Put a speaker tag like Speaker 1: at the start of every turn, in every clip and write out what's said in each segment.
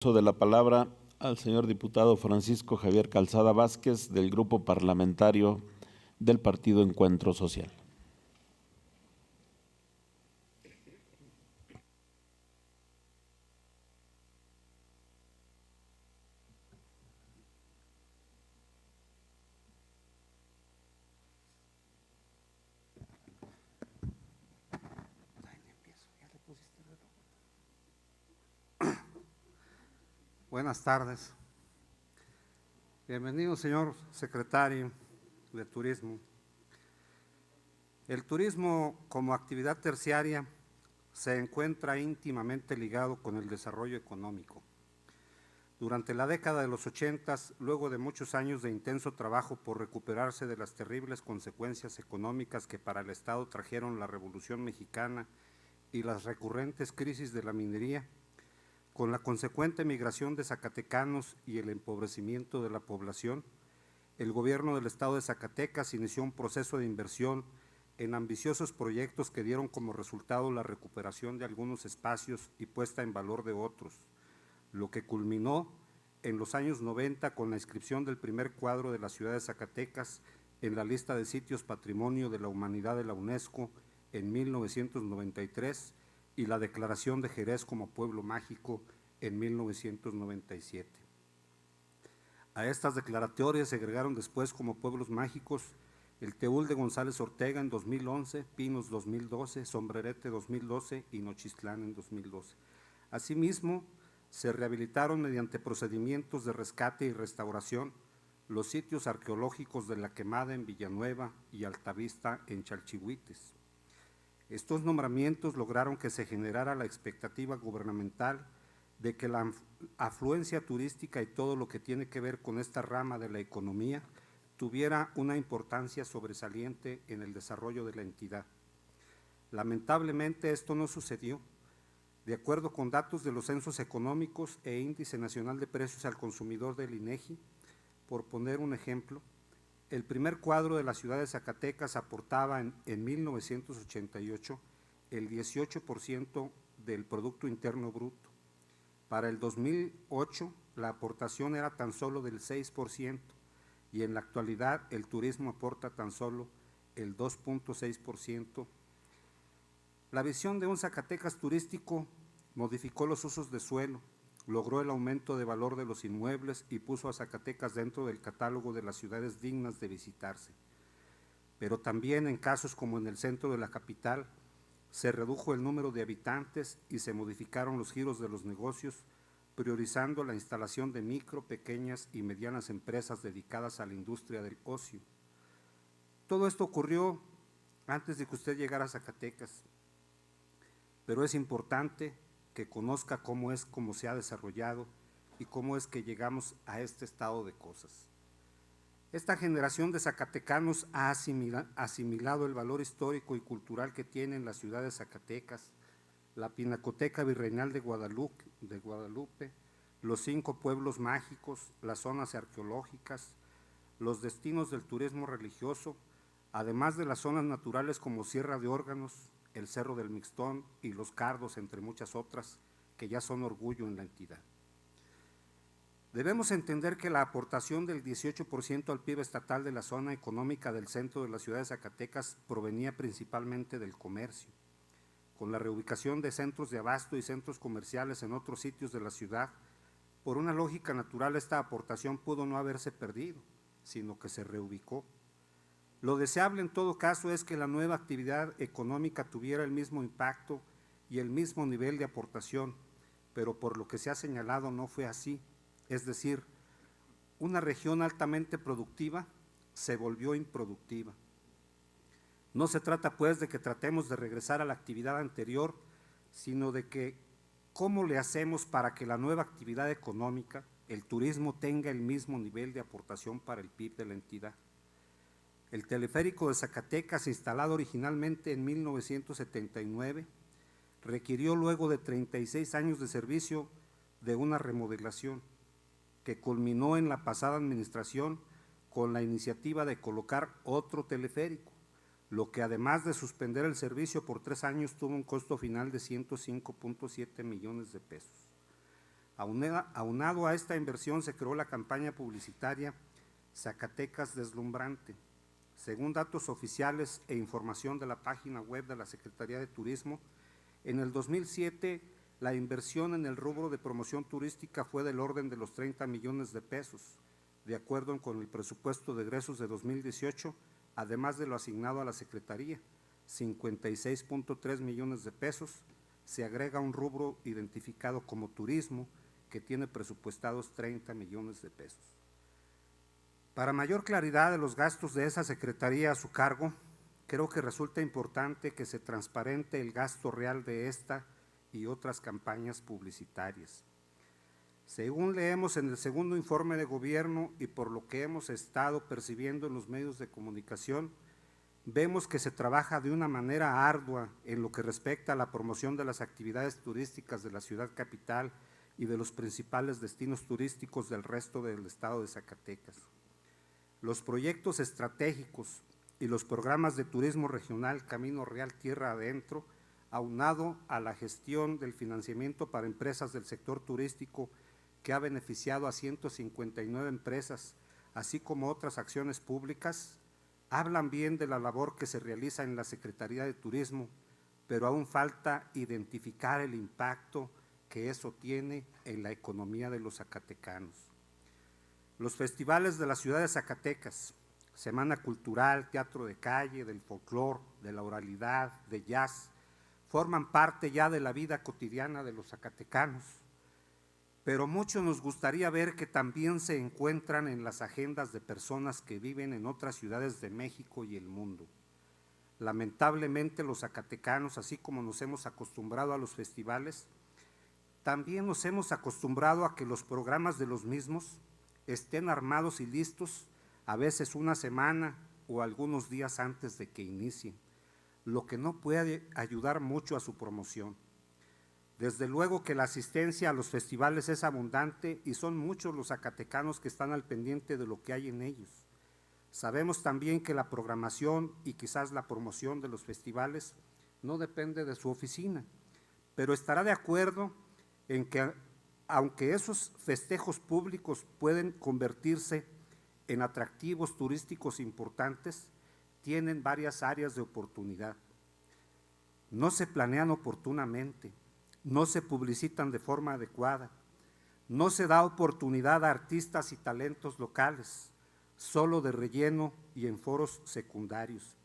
Speaker 1: Uso de la palabra al señor diputado Francisco Javier Calzada Vázquez, del Grupo Parlamentario del Partido Encuentro Social.
Speaker 2: Buenas tardes. Bienvenido, señor secretario de Turismo. El turismo como actividad terciaria se encuentra íntimamente ligado con el desarrollo económico. Durante la década de los 80, luego de muchos años de intenso trabajo por recuperarse de las terribles consecuencias económicas que para el Estado trajeron la Revolución Mexicana y las recurrentes crisis de la minería, con la consecuente migración de zacatecanos y el empobrecimiento de la población, el gobierno del estado de Zacatecas inició un proceso de inversión en ambiciosos proyectos que dieron como resultado la recuperación de algunos espacios y puesta en valor de otros, lo que culminó en los años 90 con la inscripción del primer cuadro de la ciudad de Zacatecas en la lista de sitios Patrimonio de la Humanidad de la UNESCO en 1993 y la declaración de Jerez como pueblo mágico en 1997. A estas declaratorias se agregaron después como pueblos mágicos el Teúl de González Ortega en 2011, Pinos 2012, Sombrerete 2012 y Nochistlán en 2012. Asimismo, se rehabilitaron mediante procedimientos de rescate y restauración los sitios arqueológicos de La Quemada en Villanueva y Altavista en Chalchihuites. Estos nombramientos lograron que se generara la expectativa gubernamental de que la afluencia turística y todo lo que tiene que ver con esta rama de la economía tuviera una importancia sobresaliente en el desarrollo de la entidad. Lamentablemente esto no sucedió. De acuerdo con datos de los censos económicos e Índice Nacional de Precios al Consumidor del INEGI, por poner un ejemplo, el primer cuadro de la ciudad de Zacatecas aportaba en 1988 el 18% del Producto Interno Bruto. Para el 2008 la aportación era tan solo del 6% y en la actualidad el turismo aporta tan solo el 2.6%. La visión de un Zacatecas turístico modificó los usos de suelo, logró el aumento de valor de los inmuebles y puso a Zacatecas dentro del catálogo de las ciudades dignas de visitarse. Pero también en casos como en el centro de la capital, se redujo el número de habitantes y se modificaron los giros de los negocios, priorizando la instalación de micro, pequeñas y medianas empresas dedicadas a la industria del ocio. Todo esto ocurrió antes de que usted llegara a Zacatecas, pero es importante que conozca cómo se ha desarrollado y cómo es que llegamos a este estado de cosas. Esta generación de zacatecanos ha asimilado el valor histórico y cultural que tienen la ciudad de Zacatecas, la Pinacoteca Virreinal de Guadalupe, los 5 pueblos mágicos, las zonas arqueológicas, los destinos del turismo religioso, además de las zonas naturales como Sierra de Órganos, el Cerro del Mixtón y los Cardos, entre muchas otras, que ya son orgullo en la entidad. Debemos entender que la aportación del 18% al PIB estatal de la zona económica del centro de la ciudad de Zacatecas provenía principalmente del comercio. Con la reubicación de centros de abasto y centros comerciales en otros sitios de la ciudad, por una lógica natural esta aportación pudo no haberse perdido, sino que se reubicó. Lo deseable en todo caso es que la nueva actividad económica tuviera el mismo impacto y el mismo nivel de aportación, pero por lo que se ha señalado no fue así. Es decir, una región altamente productiva se volvió improductiva. No se trata pues de que tratemos de regresar a la actividad anterior, sino de que cómo le hacemos para que la nueva actividad económica, el turismo, tenga el mismo nivel de aportación para el PIB de la entidad. El teleférico de Zacatecas, instalado originalmente en 1979, requirió luego de 36 años de servicio de una remodelación que culminó en la pasada administración con la iniciativa de colocar otro teleférico, lo que además de suspender el servicio por 3 años tuvo un costo final de 105.7 millones de pesos. Aunado a esta inversión se creó la campaña publicitaria Zacatecas Deslumbrante. Según datos oficiales e información de la página web de la Secretaría de Turismo, en el 2007 la inversión en el rubro de promoción turística fue del orden de los 30 millones de pesos, de acuerdo con el presupuesto de egresos de 2018, además de lo asignado a la Secretaría, 56.3 millones de pesos, se agrega un rubro identificado como turismo que tiene presupuestados 30 millones de pesos. Para mayor claridad de los gastos de esa Secretaría a su cargo, creo que resulta importante que se transparente el gasto real de esta y otras campañas publicitarias. Según leemos en el segundo informe de gobierno y por lo que hemos estado percibiendo en los medios de comunicación, vemos que se trabaja de una manera ardua en lo que respecta a la promoción de las actividades turísticas de la ciudad capital y de los principales destinos turísticos del resto del estado de Zacatecas. Los proyectos estratégicos y los programas de turismo regional Camino Real Tierra Adentro, aunado a la gestión del financiamiento para empresas del sector turístico que ha beneficiado a 159 empresas, así como otras acciones públicas, hablan bien de la labor que se realiza en la Secretaría de Turismo, pero aún falta identificar el impacto que eso tiene en la economía de los zacatecanos. Los festivales de la ciudad de Zacatecas, Semana Cultural, Teatro de Calle, del folclor, de la oralidad, de jazz, forman parte ya de la vida cotidiana de los zacatecanos, pero mucho nos gustaría ver que también se encuentran en las agendas de personas que viven en otras ciudades de México y el mundo. Lamentablemente los zacatecanos, así como nos hemos acostumbrado a los festivales, también nos hemos acostumbrado a que los programas de los mismos estén armados y listos a veces una semana o algunos días antes de que inicien, lo que no puede ayudar mucho a su promoción. Desde luego que la asistencia a los festivales es abundante y son muchos los zacatecanos que están al pendiente de lo que hay en ellos. Sabemos también que la programación y quizás la promoción de los festivales no depende de su oficina, pero estará de acuerdo en que aunque esos festejos públicos pueden convertirse en atractivos turísticos importantes, tienen varias áreas de oportunidad. No se planean oportunamente, no se publicitan de forma adecuada, no se da oportunidad a artistas y talentos locales, solo de relleno y en foros secundarios.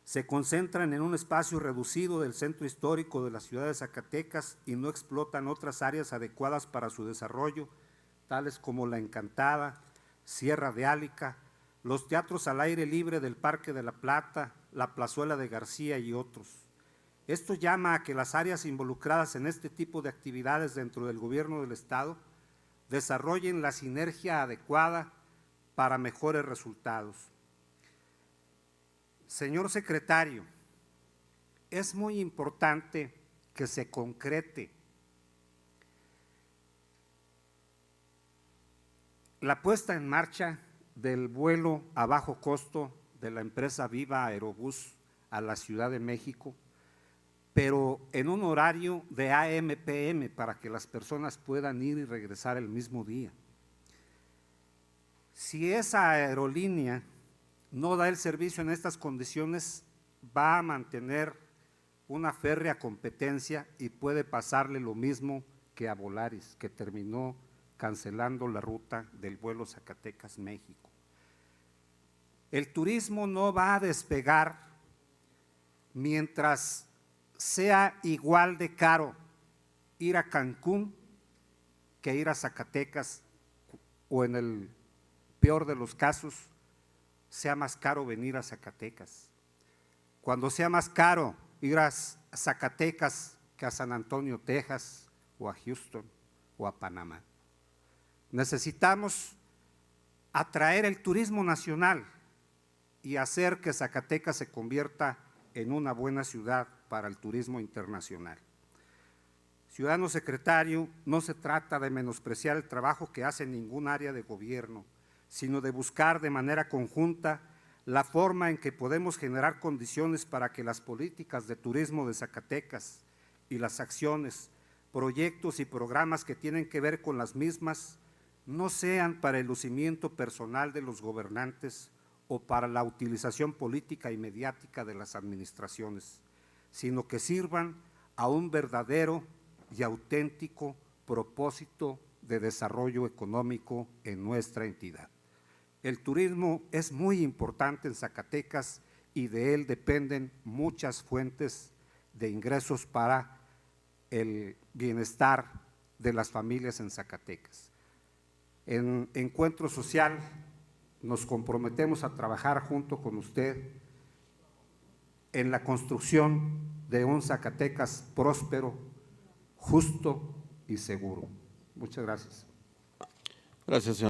Speaker 2: Se concentran en un espacio reducido del centro histórico de la ciudad de Zacatecas y no explotan otras áreas adecuadas para su desarrollo, tales como La Encantada, Sierra de Álica, los teatros al aire libre del Parque de la Plata, la Plazuela de García y otros. Esto llama a que las áreas involucradas en este tipo de actividades dentro del gobierno del Estado desarrollen la sinergia adecuada para mejores resultados. Señor secretario, es muy importante que se concrete la puesta en marcha del vuelo a bajo costo de la empresa Viva Aerobús a la Ciudad de México, pero en un horario de AM/PM para que las personas puedan ir y regresar el mismo día. Si esa aerolínea no da el servicio en estas condiciones, va a mantener una férrea competencia y puede pasarle lo mismo que a Volaris, que terminó cancelando la ruta del vuelo Zacatecas-México. El turismo no va a despegar mientras sea igual de caro ir a Cancún que ir a Zacatecas, o en el peor de los casos, sea más caro venir a Zacatecas. Cuando sea más caro ir a Zacatecas que a San Antonio, Texas, o a Houston, o a Panamá. Necesitamos atraer el turismo nacional y hacer que Zacatecas se convierta en una buena ciudad para el turismo internacional. Ciudadano secretario, no se trata de menospreciar el trabajo que hace ningún área de gobierno, sino de buscar de manera conjunta la forma en que podemos generar condiciones para que las políticas de turismo de Zacatecas y las acciones proyectos y programas que tienen que ver con las mismas no sean para el lucimiento personal de los gobernantes o para la utilización política y mediática de las administraciones, sino que sirvan a un verdadero y auténtico propósito de desarrollo económico en nuestra entidad. El turismo es muy importante en Zacatecas y de él dependen muchas fuentes de ingresos para el bienestar de las familias en Zacatecas. En Encuentro Social nos comprometemos a trabajar junto con usted en la construcción de un Zacatecas próspero, justo y seguro. Muchas gracias.
Speaker 1: Gracias, señor.